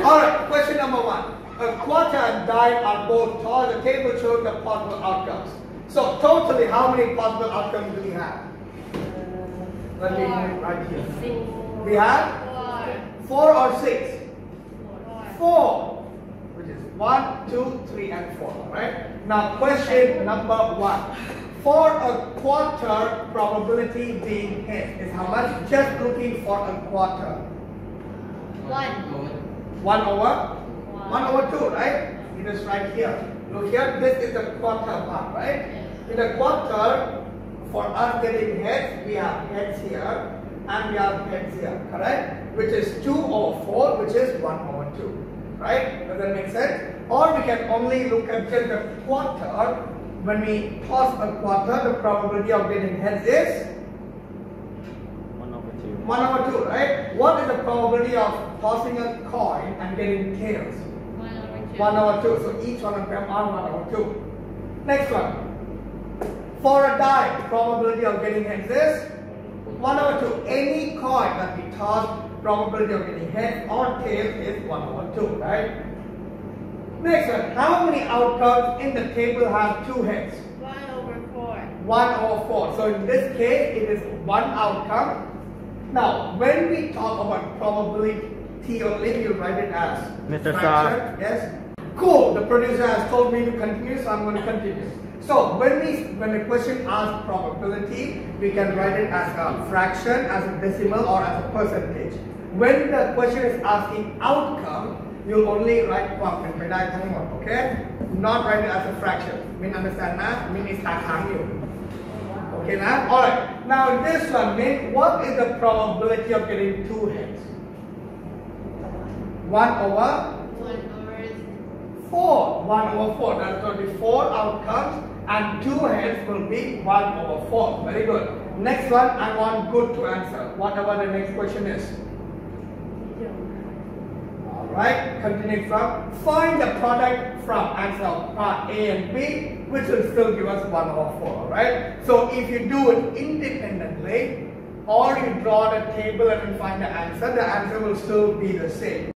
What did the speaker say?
Alright, question number 1. A quarter and dime are both tall. The table shows the possible outcomes. So totally, how many possible outcomes do we have? Let me right here. We have 4 or 6? 4. Which is 1, 2, 3, and 4. Right? Now question number 1. For a quarter, probability being hit is how much? Just looking for a quarter. 1 over 2, right? It is right here. Look here, this is the quarter part, right? In the quarter, for us getting heads, we have heads here and we have heads here, correct? Which is 2 over 4, which is 1 over 2, right? Does that make sense? Or we can only look at just the quarter. When we toss a quarter, the probability of getting heads is 1 over 2, right? What is the probability of tossing a coin and getting tails? 1 over 2. So each one of them are 1 over 2. Next one. For a die, probability of getting heads is 1 over 2. Any coin that we toss, probability of getting heads or tails is 1 over 2, right? Next one. How many outcomes in the table have 2 heads? 1 over 4. 1 over 4. So in this case, it is 1 outcome. Now, when we talk about probability only, you write it as Mr.Sa. Yes. Cool. The producer has told me to continue, so I'm going to continue. So when the question asks probability, we can write it as a fraction, as a decimal, or as a percentage. When the question is asking outcome, you'll only write one. Okay? Not write it as a fraction. Mean understand na? Mean is you. Okay na? Alright. Now this one, mean what is the probability of getting 2 heads? 1 over 4. 1 over 4. That's going to be 4 outcomes, and 2 heads will be 1 over 4. Very good. Next one, I want good to answer. Whatever the next question is. Alright, continue from. Find the product from answer part A and B, which will still give us 1 over 4. Alright? So if you do it independently, or you draw the table and find the answer will still be the same.